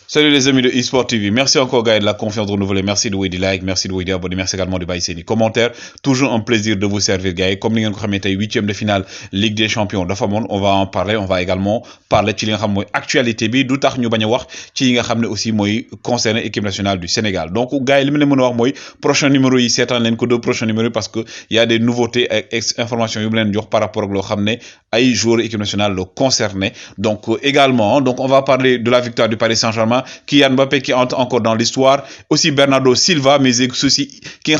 Salut les amis de eSport TV, merci encore gars de la confiance renouvelée, merci de vous des likes, merci de vous des abonnés, merci également de baisser les commentaires, toujours un plaisir de vous servir gars comme ni ngeen ko xamé tay 8e de finale Ligue des Champions dafa mon on va en parler, on va également parler ci li nga xam moy actualité bi du tax ñu baña wax ci yi nga xamné aussi moy concerné équipe nationale du Sénégal. Donc gars li mëna wax moy prochain numéro yi sétane len ko deux prochains numéros parce que il y a des nouveautés et informations yu mu len jox par rapport ak lo xamné ay joueurs équipe nationale le concerné. Donc également donc on va parler de la victoire du Paris Saint-Germain, Kylian Mbappé qui entre encore dans l'histoire, aussi Bernardo Silva, mais aussi qui est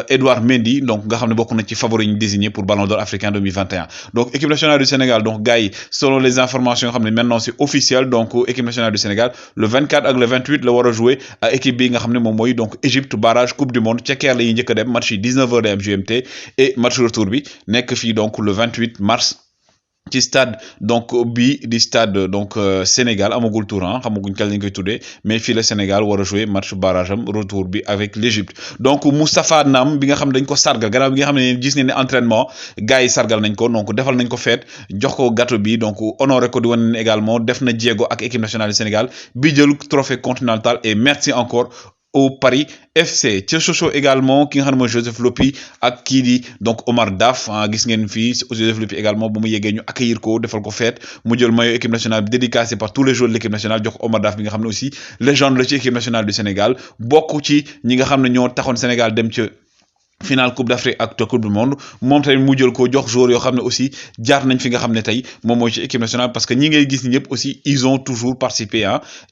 Edouard Mendy, donc nga xamné bokku na ci favori ñu désigné pour Ballon d'Or africain 2021. Donc équipe nationale du Sénégal, donc gars selon les informations xamné maintenant c'est officiel, donc équipe nationale du Sénégal le 24 ak le 28 la wara jouer à équipe bi nga xamné mom moy donc Égypte barrage Coupe du monde ca Caire la ñuy njëkk dem match 19h de GMT et match retour bi nek fi donc le 28 mars ci stade donc bi di stade donc Sénégal amagul tour xamaguñ kañ lañ koy tuddee mais fii le Sénégal war a jouer match barrage am retour bi avec l'Égypte. Donc Moustapha Nam bi nga xam dañ ko sargal gannaaw bi nga xam ne gis ngeen ne entraînement gars yi sargal nañ ko donc defal nañ ko fête jox ko gâteau bi donc honoré ko di wane ne également def na jéego ak équipe nationale du Sénégal bi jël trophée continental et merci encore au Paris FC. Tchèche également ki nga xam ne Joseph Lopi ak kii di donc Omar Daf gis ngeen fii Joseph Lopi également ba mu yeggee ñu accueillir ko defal ko fête mu jël maillot équipe nationale bi dédicacé par tous les joueurs de l'équipe nationale jox Omar Daf bi nga xam ne aussi légende la ci équipe nationale du Sénégal bokk ci ñi nga xam ne ñoo taxoon Sénégal dem ci finale Coupe d'Afrique ak Coupe du monde mom tamit mu jël ko jox joueur yo xamné aussi jaar nañ fi nga xamné tay mom moy ci équipe nationale parce que ñi ngay gis ni ñëpp aussi ils ont toujours participé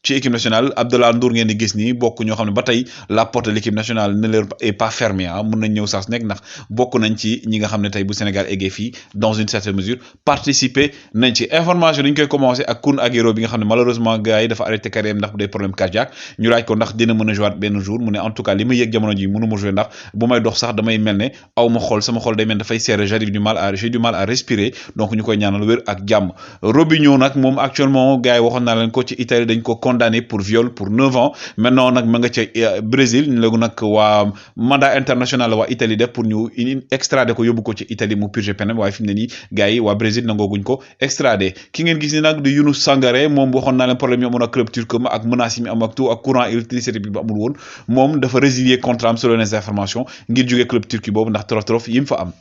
ci équipe nationale. Abdallah Ndour ngeen di gis ni bokku ñoo xamné ba tay la porte de l'équipe nationale ne leur est pas fermée mën nañ ñëw sax nek ndax bokku nañ ci ñi nga xamné tay bu Sénégal eggee fi dans une certaine mesure participer nañ ci. Information dañ koy commencer ak Kun Aguero bi nga xamné malheureusement gars yi dafa arrêté carrière ndax des problèmes cardiaques ñu laaj ko ndax dina mëna jouer ben jour mu né en tout cas li ma yegg jamono ji mënu ma jouer ndax bu may dox sax damay mel ne aw ma xol sama xol day mel dafay serré j'ai du mal à respirer donc ñu koy ñaanal wér ak jàmm. Robinho nag moom actuellement gars yi waxoon naa leen ko ci Italie dañ ko condamné pour viol pour 9 ans maintenant nag ma nga ca Brésil léegi nag waa mandat international la waa Italie def pour ñu extrader ko yóbbu ko ci Italie mu purger peine waaye fi mu ne nii gars yi waa Brésil nangooguñ ko extrader. Ki ngeen gis ni nag di Younous Sangaré moom waxoon naa leen problème yi amoon ak club turc ma ak menaces yi mi am ak tout ak courant électricité bi ba amul woon moom dafa résilier contrat am selon les informations ngir jógee club turc boobu ndax torof yim fa am.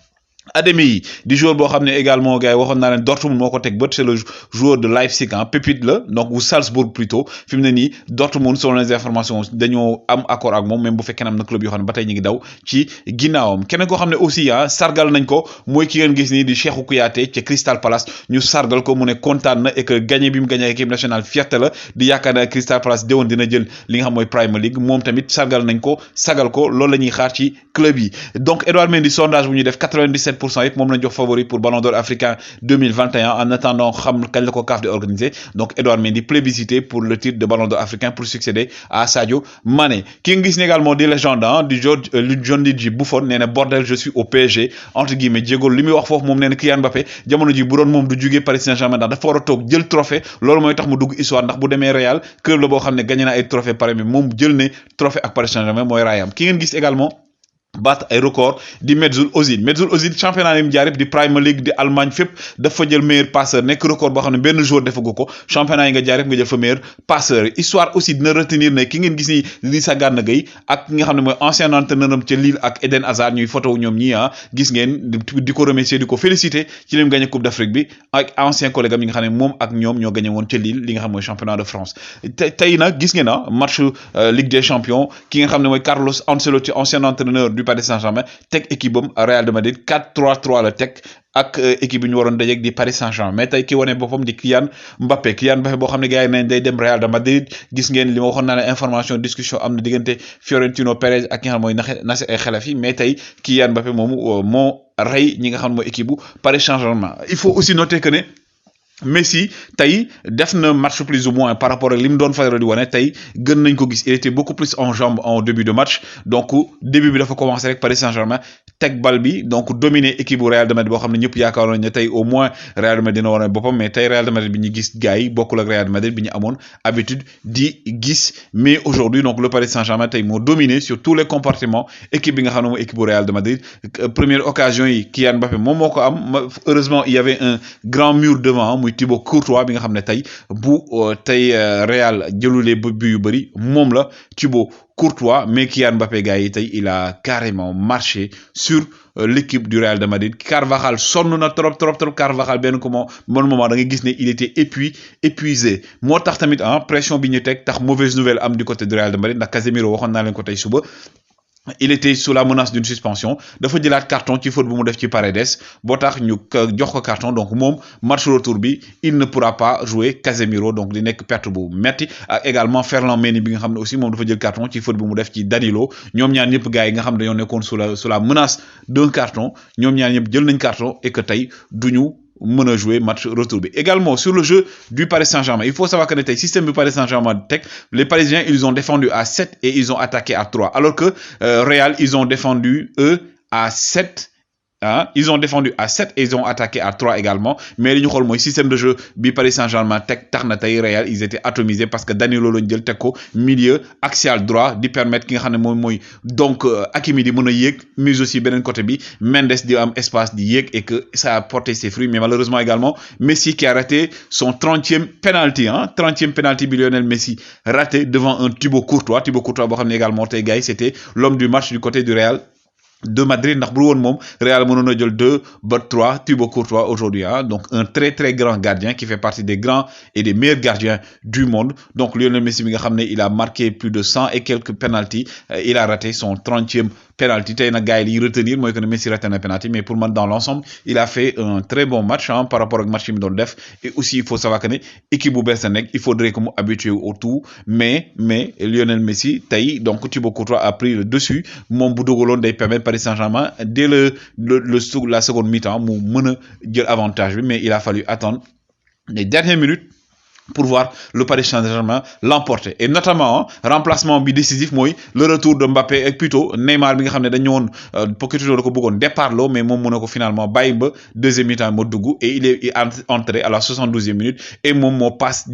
Ademi di joueur bo xamné également gars yi waxoon naa leen Dortmund moo ko teg bët c'est le joueur de Leipzig pépite la donc ou Salzbourg plutôt fi mu ne nii Dortmund selon les informations dañoo am accord ak moom même bu fekkee am na club yoo xam ne ba tey ñu ngi daw ci ginnaawam. Keneen koo xam ne aussi sargal nañ ko mooy ki ngeen gis nii di Cheikhou Kouyaté ci Crystal Palace ñu sargal ko mu ne kontaan na et que gagné bi mu gagné équipe nationale fierté la di yaakaar ne Crystal Palace déwoon dina jël li nga xam mooy Premier League moom tamit sargal nañ ko sagal ko loolu la ñuy xaar ci club yi. Donc Edouard Mendy sondage bu ñu def 97% yëpp moom lañ jox favori pour Ballon d'Or africain 2021 en attendant xam kañ la ko CAF di organiser. Donc Edouard Mendy plébiscité pour le titre de Ballon d'Or africain pour succéder à Sadio Mané. Ki nga gis également des légendes du Gianluigi Buffon nee na bordel je suis au PSG entre guillemets jéegol li muy wax foofu moom nee na Kylian Mbappé jamono ji bu doon moom du jugee Paris Saint-Germain ndax dafa war a toog jël trophée loolu mooy tax mu dugg histoire ndax bu demee Real club la boo xam ne gagné na ay trophée pare mais moom jël ne trophée ak Paris Saint-Germain mooy raayam. Ki ngeen gis également bat ay record di Mesut Ozil championnat yi mu jaar yëpp di Premier League di Allemagne fépp dafa jël meilleur passeur nekk record boo xam ne benn joueur defagu ko championnat yi nga jaar yëpp nga jël fa meilleur passeur. Histoire aussi dina retenir ne ki ngeen gis ni Idrissa Gana Gueye ak ki nga xam ne mooy ancien entraîneur am ca Lille ak Eden Hazard ñuy photo ñoom ñii gis ngeen di ko remercier di ko féliciter ci lim gagné Coupe d'Afrique bi ak ancien collègue am yi nga xam ne moom ak ñoom ñoo gagné woon ca Lille li nga xam mooy championnat de France. Tey nag gis ngeen match Ligue des Champions ki nga xam ne mooy Carlos Ancelotti ancien entraîneur du Paris Saint-Germain teg équipe am Real de Madrid 4-3-3 la teg ak équipe bi ñu waroon dajeeg di Paris Saint-Germain mais tey ki wane boppam di Kylian Mbappé boo xam ne gars yi nañ day dem Real de Madrid. Gis ngeen li ma waxoon naa ne information discussion am na diggante Fiorentino Perez ak ki nga xam mooy Nasser El Khelaifi mais tey Kylian Mbappé moomu moo rey ñi nga xam mooy équipe bu Paris Saint-Germain. Il faut aussi noter que ne Messi tay def na match plus ou moins par rapport ak lim doon faral di wane tey gën nañ ko gis il était beaucoup plus en jambes en début de match donc début bi dafa commencer rek Paris Saint-Germain teg bal bi donc dominer équipe bu Real de Madrid boo xam ne ñëpp yaakaaroon nañ ne tey au moins Real de Madrid dina wane boppam mais tey Real de Madrid bi ñu gis gars yi bokkul ak Real de Madrid bi ñu amoon habitude di gis mais aujourd'hui donc le Paris Saint-Germain tey moo dominé sur tous les compartiments équipe bi nga xam ne mooy équipe bu Real de Madrid. Première occasion yi Kylian Mbappé moom moo ko am heureusement il y avait un grand mur devant muy muy Thibaut Courtois bi nga xam ne tey bu Real jëlulee but yu bëri moom la Thibaut Courtois. Mais Kylian Mbappé gars yi tey il a carrément marché sur l'équipe du Real de Madrid. Carvajal sonn na trop Carvajal benn moment da nga gis ne il était épuisé moo tax tamit pression bi ñu teg tax mauvaise nouvelle am du côté du Real de Madrid ndax Casemiro waxoon naa leen ko tey suba. Il était sous la menace d'une suspension dafa jëlaat carton ci faute bu mu def ci Paredes boo tax ñu jox ko carton donc moom match retour bi il ne pourra pas jouer Casemiro donc di nekk perte bu metti ak également Ferland Mendy bi nga xam ne aussi moom dafa jël carton ci faute bu mu def ci Danilo ñoom ñaar ñëpp gars yi nga xam ne dañoo nekkoon sous la menace d'un carton ñoom ñaar ñëpp jël nañ carton et que tey duñu mën a jouer match retour bi. Également sur le jeu du Paris Saint-Germain, il faut savoir que le système du Paris Saint-Germain tech, les Parisiens ils ont défendu à 7 et ils ont attaqué à 3 alors que Real ils ont défendu eux à 7. Ils ont défendu à 7 et ils ont attaqué à 3 également. Mais li ñu xool mooy système de jeu bi Paris Saint-Germain teg tax na tey Real ils étaient atomisés parce que Danilo lañ jël teg ko milieu axial droit di permettre ki nga xam ne moom mooy donc Hakimi di mën a yéeg mais aussi beneen côté bi Mendes di am espace di yéeg et que ça a porté ses fruits. Mais malheureusement également Messi qui a raté son 30e penalty 30e penalty bi Lionel Messi raté devant un Thibaut Courtois boo xam ne également tey gars yi c'était l'homme du match du côté du Real de Madrid ndax bu woon moom Real mënoon na jël 2 ba 3 Thibaut Courtois aujourd'hui donc un très très grand gardien qui fait partie des grands et des meilleurs gardiens du monde. Donc Lionel Messi bi nga xam ne il a marqué plus de 100 et quelques penalties il a raté son 30e penalty tey nag gars yi li retenir mooy que ne Messi raté na penalty mais pour moi dans l'ensemble il a fait un très bon match par rapport ak match yi mu doon def. Et aussi il faut savoir que ne équipe bu bees nekk il faudrait que mu habitué au tout mais Lionel Messi tey donc Thibaut Courtois a pris le dessus moom bu dugaloon day permettre Paris Saint-Germain dès la seconde mi-temps mu mën a jël avantage bi mais il a fallu attendre les dernières minutes pour voir le Paris Saint-Germain l'emporter. Et notamment remplacement bi décisif mooy le retour de Mbappé et plutôt Neymar bi nga xam ne dañu woon Pochettino da ko bëggoon départ loo mais moom mën na ko finalement bàyyi ba deuxième mi-temps moo dugg et il est entré à la 72e minute et moom moo passe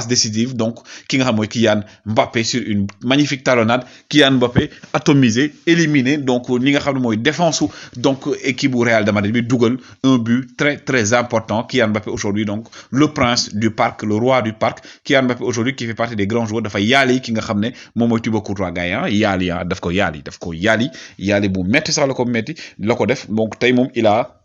décisive donc ki nga xam mooy Kylian Mbappé sur une magnifique talonnade. Kylian Mbappé atomisé éliminé donc li nga xam ne mooy défense donc équipe bu Real de Madrid bi dugal un but très très important. Kylian Mbappé aujourd'hui donc le prince du parc, le roi du parc. Kylian Mbappé aujourd'hui qui fait partie des grands joueurs dafa yaali ki nga xam ne moom mooy Thibaut Courtois gars yi yaali daf ko yaali bu metti sax la ko metti la ko def. Donc tey moom il a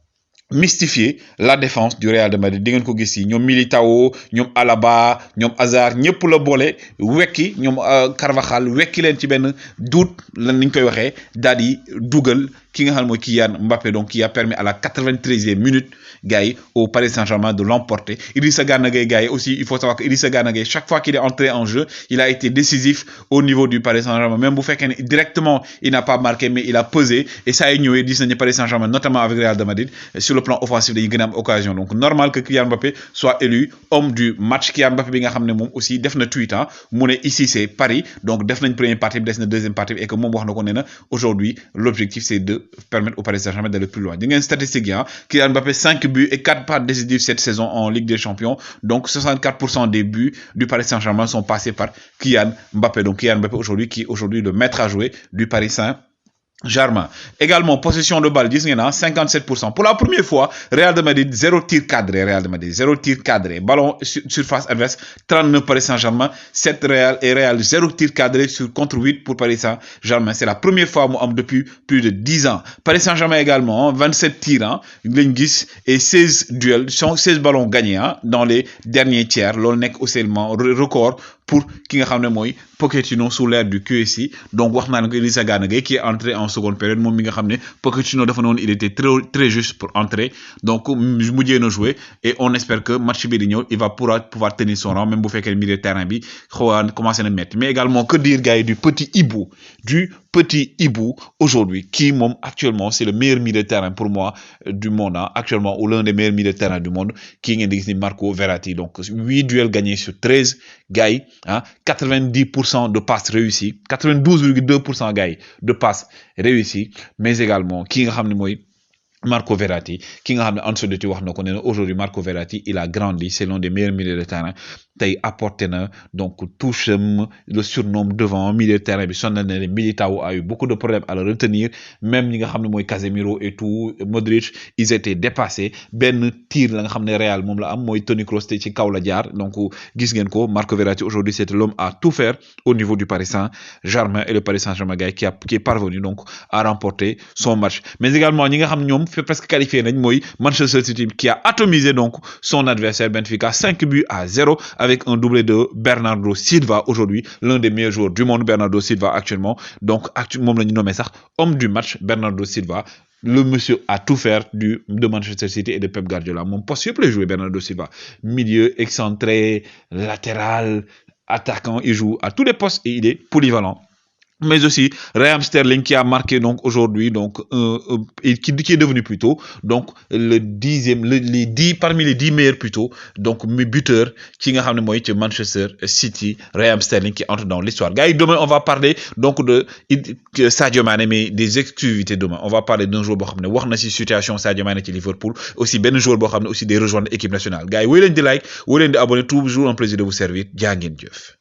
mystifier la défense du Real de Madrid di ngeen ko gis yi ñoom Militao ñoom Alaba ñoom Hazard ñëpp la boole wekki ñoom Carvajal wekki leen ci benn doute lan niñ koy waxee daal di dugal ki nga xam mooy Kylian Mbappé donc qui a permis à la 93e minute gars yi au Paris Saint-Germain de l'emporter. Idrissa Gana Gueye gars yi aussi il faut savoir que Idrissa Gana Gueye chaque fois qu'il est entré en jeu il a été décisif au niveau du Paris Saint-Germain même bu fekkee ne directement il n'a pas marqué mais il a pesé et ça a ñëwee gis nañu Paris Saint-Germain notamment avec Real de Madrid sur le plan offensif dañuy gën a am occasion. Donc normal que Kylian Mbappé soit élu homme du match. Kylian Mbappé bi nga xam ne moom aussi def na tweet mu ne ici c'est Paris donc def nañ première partie bi des na deuxième partie bi et que moom wax na ko nee na aujourd'hui l'objectif c'est de permettre au Paris Saint-Germain d'aller plus loin. Di ngeen statistique yi Kylian Mbappé 5 buts et 4 passes décisives cette saison en Ligue des Champions. Donc 64% des buts du Paris Saint-Germain sont passés par Kylian Mbappé. Donc Kylian Mbappé aujourd'hui qui est aujourd'hui le maître à jouer du Paris Saint-Germain. Également, possession de balle, 57%. Pour la première fois, Real de Madrid, 0 tir cadré. Real de Madrid, 0 tir cadré. Ballon surface adverse, 39 Paris Saint-Germain, 7 Real, 0 tir cadré contre 8 pour Paris Saint-Germain. C'est la première fois depuis plus de 10 ans. Paris Saint-Germain également, 27 tirs, et 16 duels, 16 ballons gagnés dans les derniers tiers. L'ONEC aussi record pour ki nga xam ne mooy Pochettino sous l'ère du QSI. Donc wax naa ne Idrissa Gana Gueye qui est entré en seconde période moom mi nga xam ne Pochettino dafa noonu il était très très juste pour entrer donc mujjee na jouer et on espère que match bi di ñëw il va pouvoir tenir son rang même bu fekkee milieu de terrain bi xawaan commencé na mettre. Mais également que dire gars yi du petit Ibou aujourd'hui qui moom actuellement c'est le meilleur milieu de terrain pour moi du monde actuellement ou l'un des meilleurs milieux de terrain du monde kii ngeen di gis ni Marco Verratti. Donc 8 duels gagnés sur 13 gars yi 90% de passes réussies 92,2% gars yi de passes réussies mais également ki nga xam ne mooy Marco Verratti ki nga xam ne Ancelotti wax na ko nee na aujourd'hui Marco Verratti il a grandi c'est l'un des meilleurs milieux de terrain tey apporté na donc touche le surnomme devant milieu de terrain bi sonal na leen Militao a eu beaucoup de problèmes à le retenir même ñi nga xam ne mooy Casemiro et tout Modric ils étaient dépassés benn tir la nga xam ne Real moom la am mooy Toni Kroos te ci kaw la jaar donc gis ngeen ko Marco Verratti aujourd'hui c'est l'homme à tout faire au niveau du Paris Saint-Germain et le Paris Saint-Germain gars qui est parvenu donc à remporter son match mais également ñi nga xam ñoom fait presque qualifié nañ mooy Manchester City qui a atomisé donc son adversaire Benfica 5-0 avec un doublé de Bernardo Silva aujourd'hui l'un des meilleurs joueurs du monde Bernardo Silva actuellement donc moom la ñu nommé sax homme du match Bernardo Silva le monsieur a tout faire de Manchester City et de Pep Guardiola mon poste yëpp lay jouer Bernardo Silva milieu excentré latéral attaquant il joue à tous les postes et il est polyvalent mais aussi Raheem Sterling qui a marqué donc aujourd'hui donc qui est devenu plutôt donc le dixième les 10 parmi les 10 meilleurs plutôt donc buteur qui nga xam ne mooy ci Manchester City Raheem Sterling qui entre dans l'histoire gars yi demain on va parler donc de Sadio Mané mais des exclusivités demain on va parler d'un joueur boo xam ne wax na ci situation Sadio Mané ci Liverpool aussi benn joueur boo xam ne aussi day rejoindre équipe nationale gars yi woy leen di like woy leen di abonner toujours un plaisir de vous servir jaa ngeen jëf